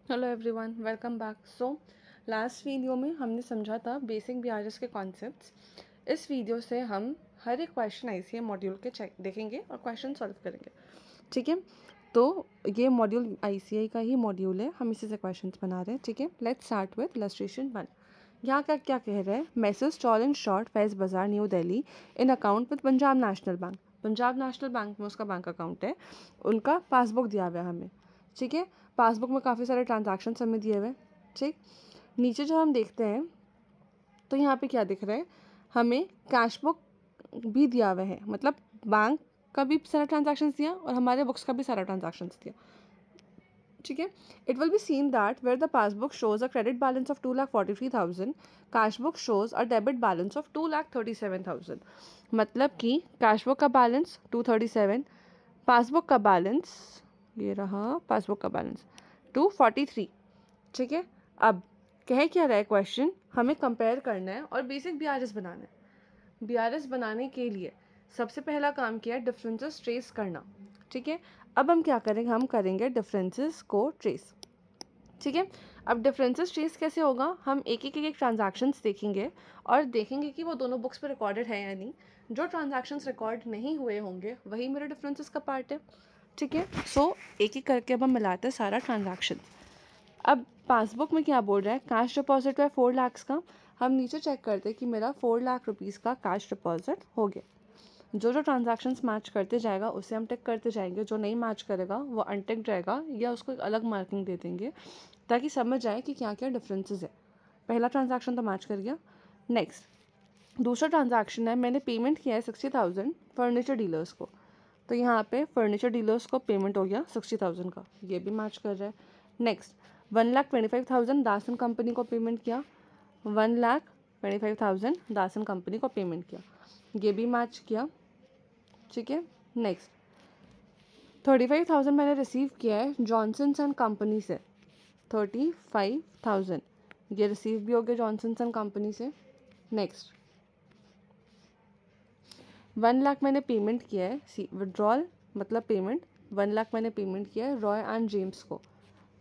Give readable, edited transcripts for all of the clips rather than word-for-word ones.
Hello everyone, welcome back. Last video में हमने समझा था बेसिक बीआरएस के कॉन्सेप्ट्स। इस वीडियो से हम हर एक क्वेश्चन आईसीए मॉड्यूल के चेक देखेंगे और क्वेश्चन सॉल्व करेंगे। ठीक है, तो ये मॉड्यूल आईसीए का ही मॉड्यूल है, हम इसी से क्वेश्चंस बना रहे हैं। ठीक है, लेट्स स्टार्ट विद इलस्ट्रेशन 1। यहाँ का क्या कह रहे हैं? Message tall and short, Faiz Bazar, New Delhi, in account with Punjab National Bank. Punjab National Bank में उसका बैंक अकाउंट है, उनका पासबुक दिया हुआ है हमें। ठीक है, पासबुक में काफ़ी सारे ट्रांजैक्शन हमें दिए हुए। ठीक, नीचे जो हम देखते हैं तो यहाँ पे क्या दिख रहा है, हमें कैश बुक भी दिया हुआ है, मतलब बैंक का भी सारा ट्रांजैक्शन दिया और हमारे बुक्स का भी सारा ट्रांजैक्शन दिया। ठीक है, it will be seen that where the passbook shows a credit balance of 2,43,000, cash book shows a debit balance of 2,37,000। मतलब कि कैश बुक का बैलेंस 237, पासबुक का बैलेंस, ये रहा पासबुक का बैलेंस 243। ठीक है, अब कह क्या रहा है क्वेश्चन, हमें कंपेयर करना है और बेसिक बीआरएस बनाना है। बीआरएस बनाने के लिए सबसे पहला काम किया है डिफरेंसेस ट्रेस करना। ठीक है, अब हम क्या करेंगे, हम करेंगे डिफरेंसेस को ट्रेस। ठीक है, अब डिफरेंसेस ट्रेस कैसे होगा, हम एक एक ट्रांजैक्शंस देखेंगे और देखेंगे कि वो दोनों बुक्स पे रिकॉर्डेड है या नहीं। जो ट्रांजैक्शंस रिकॉर्ड नहीं हुए होंगे वही मेरे डिफरेंसेस का पार्ट है। ठीक है, सो एक एक करके अब हम मिलाते हैं सारा ट्रांजैक्शन। अब पासबुक में क्या बोल रहा है, कैश डिपॉजिट है 4 लाख का। हम नीचे चेक करते हैं कि मेरा 4 लाख रुपीज़ का कैश डिपॉजिट हो गया। जो जो ट्रांजैक्शंस मैच करते जाएगा उसे हम टिक करते जाएंगे, जो नहीं मैच करेगा वो अनटिक्ड रहेगा या उसको एक अलग मार्किंग दे देंगे ताकि समझ आए कि क्या क्या डिफरेंसेस है। पहला ट्रांजैक्शन तो मैच कर गया। नेक्स्ट दूसरा ट्रांजैक्शन है, मैंने पेमेंट किया है 60,000 फर्नीचर डीलर्स को। तो यहाँ पे फर्नीचर डीलर्स को पेमेंट हो गया 60,000 का, ये भी मैच कर रहा है। नेक्स्ट 1,25,000 दास एंड कंपनी को पेमेंट किया, 1,25,000 दास एंड कंपनी को पेमेंट किया, ये भी मैच किया। ठीक है, नेक्स्ट 35,000 मैंने रिसीव किया है जॉनसन्स एंड कंपनी से, 35,000 ये रिसीव भी हो गया जॉनसन्स एंड कंपनी से। नेक्स्ट 1 लाख मैंने पेमेंट किया है, विड्रॉल मतलब पेमेंट, 1 लाख मैंने पेमेंट किया है रॉय एंड जेम्स को।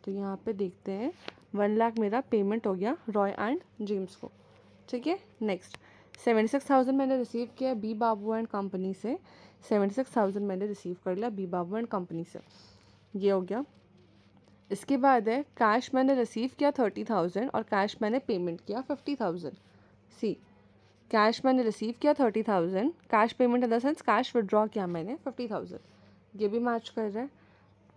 तो यहाँ पे देखते हैं 1 लाख मेरा पेमेंट हो गया रॉय एंड जेम्स को। ठीक है, नेक्स्ट 76,000 मैंने रिसीव किया बी बाबू एंड कंपनी से, 76,000 मैंने रिसीव कर लिया बी बाबू एंड कंपनी से, ये हो गया। इसके बाद है कैश मैंने रिसीव किया 30,000 और कैश मैंने पेमेंट किया 50,000। सी, कैश मैंने रिसीव किया 30,000, cash payment in the sense cash withdraw किया मैंने 50,000, ये भी मैच कर रहा है।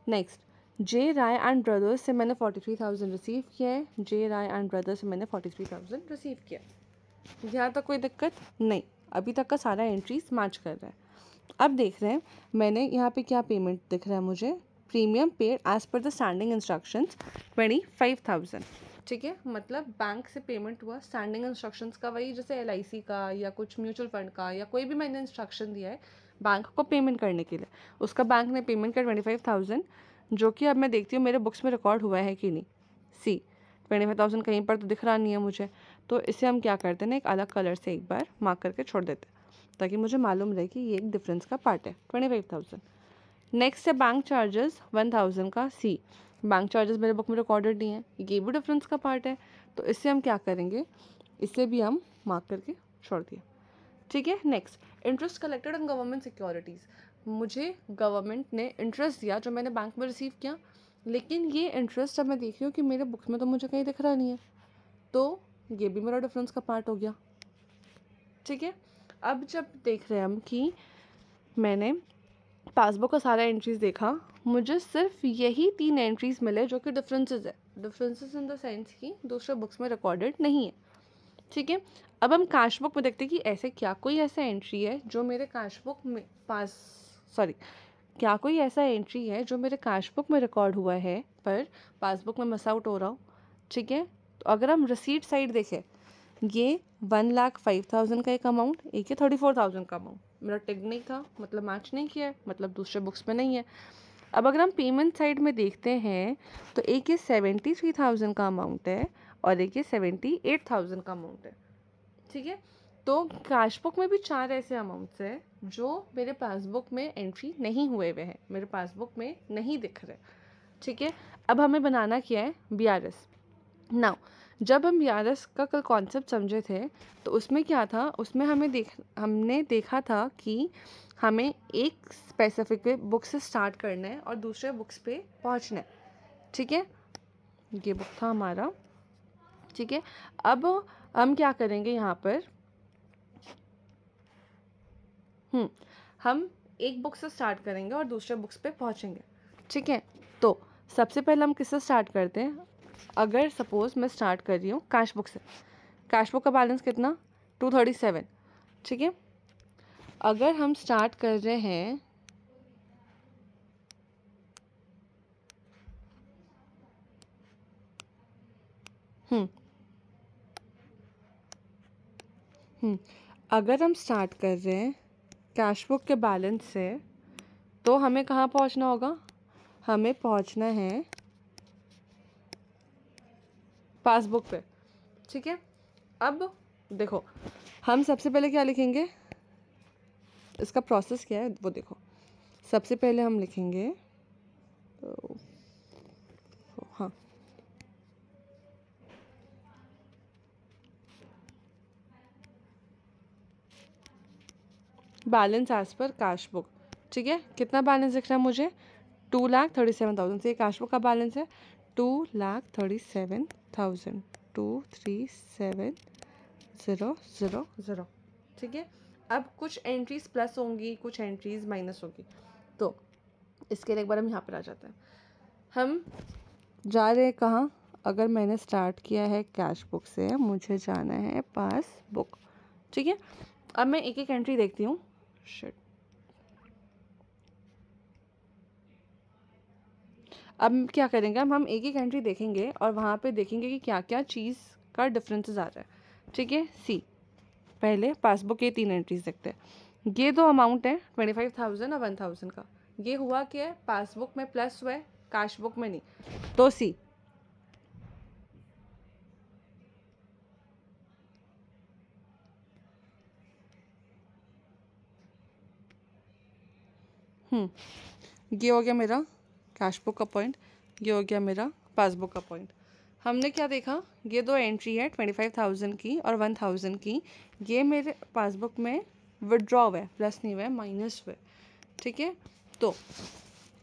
Next J Rai and brothers से मैंने 43,000 रिसीव किया है, जे राय एंड ब्रदर्स से मैंने 43,000 रिसीव किया। यहाँ तक कोई दिक्कत नहीं, अभी तक का सारा एंट्रीज मैच कर रहा है। अब देख रहे हैं मैंने यहाँ पे क्या पेमेंट दिख रहा है मुझे, premium paid as per the standing instructions 25,000। ठीक है, मतलब बैंक से पेमेंट हुआ स्टैंडिंग इंस्ट्रक्शंस का, वही जैसे एलआईसी का या कुछ म्यूचुअल फंड का या कोई भी मैंने इंस्ट्रक्शन दिया है बैंक को पेमेंट करने के लिए, उसका बैंक ने पेमेंट किया 25,000, जो कि अब मैं देखती हूँ मेरे बुक्स में रिकॉर्ड हुआ है कि नहीं। सी, 25,000 कहीं पर तो दिख रहा नहीं है मुझे, तो इसे हम क्या करते हैं ना, एक अलग कलर से एक बार मार्क करके छोड़ देते हैं ताकि मुझे मालूम रहे कि ये एक डिफरेंस का पार्ट है 25,000। नेक्स्ट है बैंक चार्जेस 1,000 का। सी, बैंक चार्जेस मेरे बुक में रिकॉर्डेड नहीं है, ये भी डिफरेंस का पार्ट है, तो इससे हम क्या करेंगे, इसे भी हम मार्क करके छोड़ दिए। ठीक है, next interest collected on government securities, मुझे गवर्नमेंट ने इंटरेस्ट दिया जो मैंने बैंक में रिसीव किया, लेकिन ये इंटरेस्ट अब मैं देख रही हूँ कि मेरे बुक्स में तो मुझे कहीं दिख रहा नहीं है, तो ये भी मेरा डिफरेंस का पार्ट हो गया। ठीक है, अब जब देख रहे हैं हम कि मैंने पासबुक का सारा एंट्रीज देखा, मुझे सिर्फ यही 3 एंट्रीज मिले जो कि डिफरेंसेस है, डिफरेंसेस इन द सेंस कि दूसरे बुक्स में रिकॉर्डेड नहीं है। ठीक है, अब हम कैश बुक में देखते हैं कि ऐसे क्या कोई ऐसा एंट्री है जो मेरे कैश बुक में क्या कोई ऐसा एंट्री है जो मेरे कैश बुक में रिकॉर्ड हुआ है पर पासबुक में मिस आउट हो रहा हो। ठीक है, तो अगर हम रिसीट साइड देखें, ये 1,05,000 का एक अमाउंट, एक है 34,000 का अमाउंट, मेरा टिक नहीं था मतलब मैच नहीं किया है, मतलब दूसरे बुक्स में नहीं है। अब अगर हम पेमेंट साइड में देखते हैं तो एक ये 73,000 का अमाउंट है और एक ये 78,000 का अमाउंट है। ठीक है, तो कैश बुक में भी 4 ऐसे अमाउंट्स हैं जो मेरे पासबुक में एंट्री नहीं हुए हुए हैं, मेरे पासबुक में नहीं दिख रहे। ठीक है। अब हमें बनाना क्या है, BRS। नाउ जब हम BRS का कल कॉन्सेप्ट समझे थे तो उसमें क्या था, उसमें हमने देखा था कि हमें एक स्पेसिफिक बुक से स्टार्ट करना है और दूसरे बुक्स पे पहुंचना है। ठीक है, ये बुक था हमारा। ठीक है, अब हम क्या करेंगे यहाँ पर, हम एक बुक से स्टार्ट करेंगे और दूसरे बुक्स पे पहुँचेंगे। ठीक है, तो सबसे पहले हम किससे स्टार्ट करते हैं। अगर सपोज मैं स्टार्ट कर रही हूँ कैश बुक से, कैश बुक का बैलेंस कितना, 237। ठीक है, अगर हम स्टार्ट कर रहे हैं अगर हम स्टार्ट कर रहे हैं कैश बुक के बैलेंस से, तो हमें कहाँ पहुँचना होगा, हमें पहुँचना है पासबुक पे। ठीक है, अब देखो हम सबसे पहले क्या लिखेंगे, इसका प्रोसेस क्या है वो देखो। सबसे पहले हम लिखेंगे तो हाँ, balance as per cash book. ठीक है, कितना बैलेंस दिख रहा है मुझे, 2,37,000। से कैश बुक का बैलेंस है 2,37,000, 237,000। ठीक है, अब कुछ एंट्रीज प्लस होंगी, कुछ एंट्रीज माइनस होगी, तो इसके लिए एक बार हम यहाँ पर आ जाते हैं। हम जा रहे हैं कहाँ, अगर मैंने स्टार्ट किया है कैश बुक से, मुझे जाना है पासबुक। ठीक है, अब मैं एक एक एंट्री देखती हूँ। शिट, अब क्या करेंगे, हम एक एक एंट्री देखेंगे और वहाँ पे देखेंगे कि क्या क्या चीज़ का डिफरेंसेस आ रहा है। ठीक है, सी पहले पासबुक के 3 एंट्रीज देखते हैं। ये 2 अमाउंट है 25,000 और 1,000 का। ये हुआ क्या है, पासबुक में प्लस हुआ है, कैश बुक में नहीं, तो सी। ये हो गया मेरा कैश बुक का पॉइंट, ये हो गया मेरा पासबुक का पॉइंट। हमने क्या देखा, ये 2 एंट्री है 25,000 की और 1,000 की, ये मेरे पासबुक में विड्रॉ हुआ है, प्लस नहीं हुआ है, माइनस हुआ है। ठीक है, तो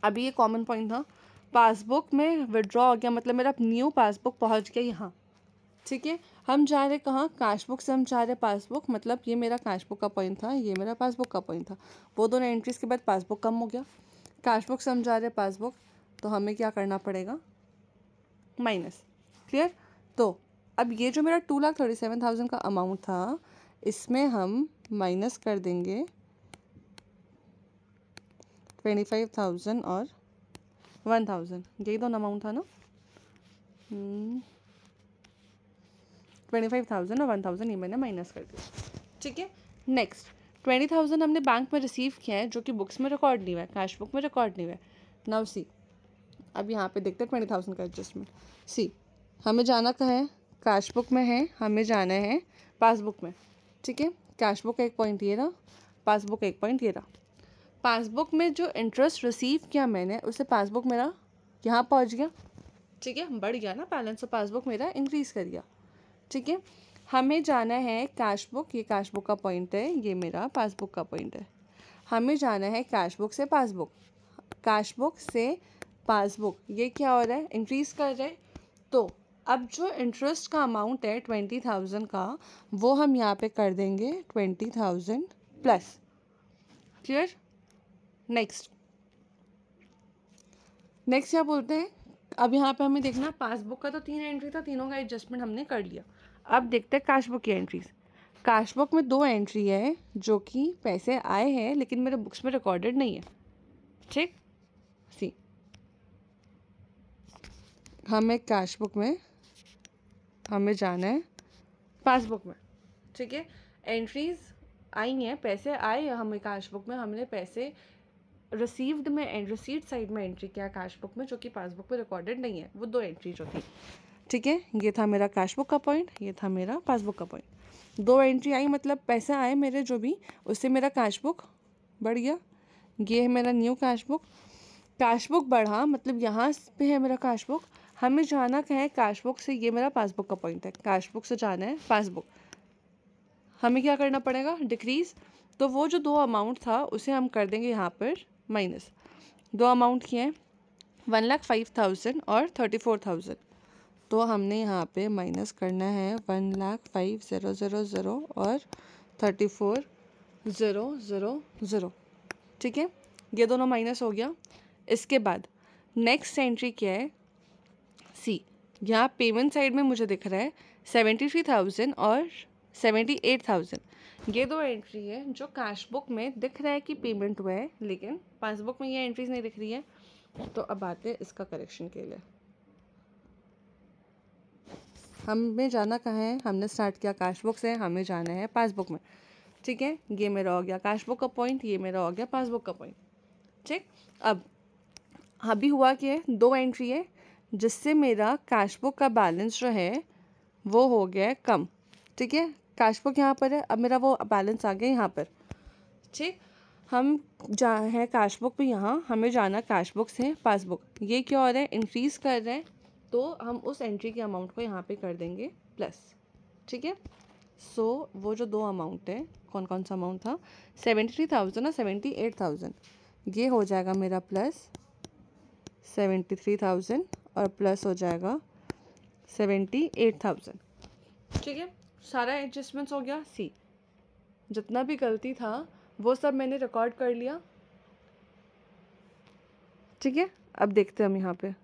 अभी ये कॉमन पॉइंट था, पासबुक में विड्रॉ हो गया मतलब मेरा न्यू पासबुक पहुंच गया यहाँ। ठीक है, हम जा रहे कहाँ, कैश बुक से हम जा रहे पासबुक, मतलब ये मेरा कैश बुक का पॉइंट था, ये मेरा पासबुक का पॉइंट था। वो दोनों एंट्रीज के बाद पासबुक कम हो गया। कैश बुक से हम जा रहे पासबुक, तो हमें क्या करना पड़ेगा, माइनस। क्लियर, तो अब ये जो मेरा 2,37,000 का अमाउंट था, इसमें हम माइनस कर देंगे 25,000 और 1,000, यही दोनों अमाउंट था ना, 25,000 और 1,000 ये मैंने माइनस कर दिया। ठीक है, नेक्स्ट 20,000 हमने बैंक में रिसीव किया है, जो कि बुक्स में रिकॉर्ड नहीं हुआ है, कैश बुक में रिकॉर्ड नहीं हुआ है। नाउ सी, अब यहाँ पे देखते हैं 20,000 का एडजस्टमेंट। सी, हमें जाना कहाँ है, कैश बुक में है, हमें जाना है पासबुक में। ठीक है, कैश बुक एक पॉइंट ये रहा, पासबुक एक पॉइंट ये रहा। पासबुक में जो इंटरेस्ट रिसीव किया मैंने, उससे पासबुक मेरा यहाँ पहुँच गया। ठीक है, बढ़ गया ना बैलेंस, तो पासबुक मेरा इंक्रीज़ कर गया। ठीक है, हमें जाना है कैश बुक, ये कैश बुक का पॉइंट है, ये मेरा पासबुक का पॉइंट है। हमें जाना है कैश बुक से पासबुक, कैश बुक से पासबुक, ये क्या हो रहा है, इंक्रीज़ कर रहा है। तो अब जो इंटरेस्ट का अमाउंट है 20,000 का, वो हम यहाँ पे कर देंगे 20,000 प्लस। क्लियर, नेक्स्ट क्या बोलते हैं, अब यहाँ पे हमें देखना, पासबुक का तो 3 एंट्री था, तीनों का एडजस्टमेंट हमने कर लिया। अब देखते हैं कैश बुक की एंट्रीज। कैश बुक में 2 एंट्री है जो कि पैसे आए हैं लेकिन मेरे बुक्स में रिकॉर्डेड नहीं है। ठीक, सी, हमें कैश बुक में, हमें जाना है पासबुक में। ठीक है, एंट्रीज आई हैं, पैसे आए हमें कैश बुक में, हमने पैसे रिसीव्ड में, रिसीट साइड में एंट्री किया कैश बुक में, जो कि पासबुक में रिकॉर्डेड नहीं है, वो 2 एंट्री जो थी। ठीक है, ये था मेरा कैश बुक का पॉइंट, ये था मेरा पासबुक का पॉइंट। 2 एंट्री आई मतलब पैसे आए मेरे जो भी, उससे मेरा कैश बुक बढ़ गया। ये है मेरा new cash book, cash book बढ़ा, मतलब यहाँ पे है मेरा कैश बुक, हमें जाना क्या है कैश बुक से, ये मेरा पासबुक का पॉइंट है, कैश बुक से जाना है पासबुक, हमें क्या करना पड़ेगा, डिक्रीज। तो वो जो 2 अमाउंट था उसे हम कर देंगे यहाँ पर माइनस। 2 अमाउंट किए हैं 1,05,000 और 34,000, तो हमने यहाँ पे माइनस करना है 1,05,000 और 34,000। ठीक है, ये दोनों माइनस हो गया। इसके बाद नेक्स्ट एंट्री क्या है, सी, यहाँ पेमेंट साइड में मुझे दिख रहा है 73,000 और 78,000। ये 2 एंट्री है जो कैश बुक में दिख रहा है कि पेमेंट हुआ है, लेकिन पासबुक में ये एंट्रीज नहीं दिख रही है। तो अब आते हैं इसका करेक्शन के लिए। हमें जाना कहाँ है, हमने स्टार्ट किया कैश बुक से, हमें जाना है पासबुक में। ठीक है, ये मेरा हो गया कैश बुक का पॉइंट, ये मेरा हो गया पासबुक का पॉइंट। ठीक, अब अभी हुआ क्या है, 2 एंट्री है जिससे मेरा कैश बुक का बैलेंस जो है वो हो गया है कम। ठीक है, कैश बुक यहाँ पर है, अब मेरा वो बैलेंस आ गया यहाँ पर। ठीक, हम जा है कैश बुक पे, यहाँ हमें जाना कैश बुक से पासबुक। ये क्या हो रहा है, इंक्रीज़ कर रहे हैं, तो हम उस एंट्री के अमाउंट को यहाँ पे कर देंगे प्लस। ठीक है, सो वो जो 2 अमाउंट है, कौन कौन सा अमाउंट था, 73,000 और 78,000, ये हो जाएगा मेरा प्लस 73,000 और प्लस हो जाएगा 78,000। ठीक है, सारा एडजस्टमेंट्स हो गया। सी, जितना भी गलती था वो सब मैंने रिकॉर्ड कर लिया। ठीक है, अब देखते हैं हम यहाँ पे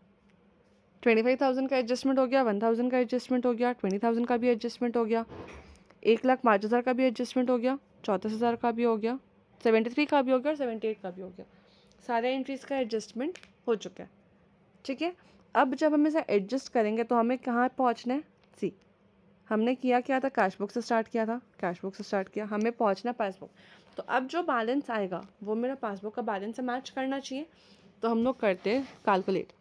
25,000 का एडजस्टमेंट हो गया, 1,000 का एडजस्टमेंट हो गया, 20,000 का भी एडजस्टमेंट हो गया, 1,05,000 का भी एडजस्टमेंट हो गया, 34,000 का भी हो गया, 73 का भी हो गया और 78 का भी हो गया। सारे एंट्रीज का एडजस्टमेंट हो चुका है। ठीक है, अब जब हम इसे एडजस्ट करेंगे तो हमें कहाँ पहुँचना है, सी, हमने किया क्या था, कैश बुक से स्टार्ट किया था, कैश बुक से स्टार्ट किया, हमें पहुँचना पासबुक। तो अब जो बैलेंस आएगा वो मेरा पासबुक का बैलेंस से मैच करना चाहिए। तो हम लोग करते हैं कैलकुलेट,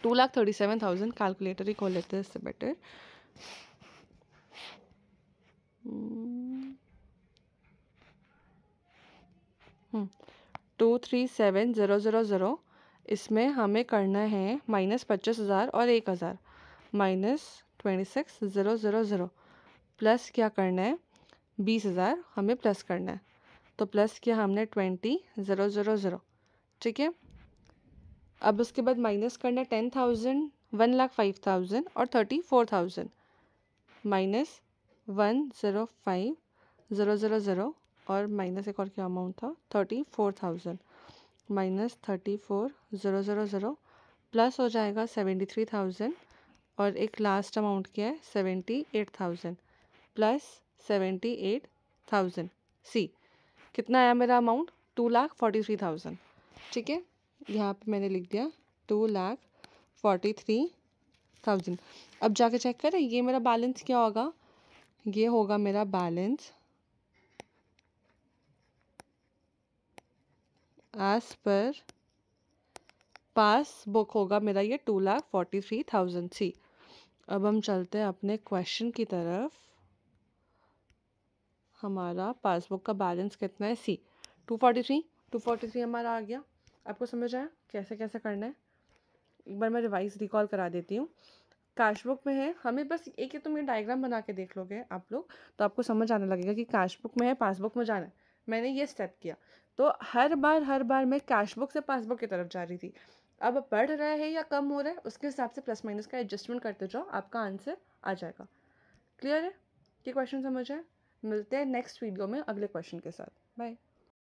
2,37,000, कैलकुलेटर ही खोल लेते हैं इससे बेटर। 237,000, इसमें हमें करना है -25,000 और 1,000, -26,000, प्लस क्या करना है 20,000 हमें प्लस करना है, तो प्लस किया हमने 20,000। ठीक है, अब उसके बाद माइनस करना है 10,000, 1,05,000 और 34,000, -105,000 और माइनस एक और क्या अमाउंट था 34,000, -34,000 प्लस हो जाएगा 73,000 और एक लास्ट अमाउंट क्या है 78,000 प्लस 78,000। सी, कितना आया मेरा अमाउंट, 2,43,000। ठीक है, यहाँ पे मैंने लिख दिया 2,43,000। अब जाके चेक करें ये मेरा बैलेंस क्या होगा, ये होगा मेरा बैलेंस एज पर पासबुक होगा मेरा ये 2,43,000। सी, अब हम चलते हैं अपने क्वेश्चन की तरफ। हमारा पासबुक का बैलेंस कितना है, सी 243 हमारा आ गया। आपको समझ आया कैसे कैसे करना है, एक बार मैं रिवाइज रिकॉल करा देती हूँ। कैश बुक में है, हमें बस एक ही तुम ये डायग्राम बना के देख लोगे आप लोग तो आपको समझ आने लगेगा कि कैश बुक में है पासबुक में जाना है। मैंने ये स्टेप किया तो हर बार मैं कैश बुक से पासबुक की तरफ जा रही थी। अब बढ़ रहा है या कम हो रहा है उसके हिसाब से प्लस माइनस का एडजस्टमेंट करते जाओ, आपका आंसर आ जाएगा। क्लियर है, ये क्वेश्चन समझ आए। मिलते हैं नेक्स्ट वीडियो में अगले क्वेश्चन के साथ। बाय।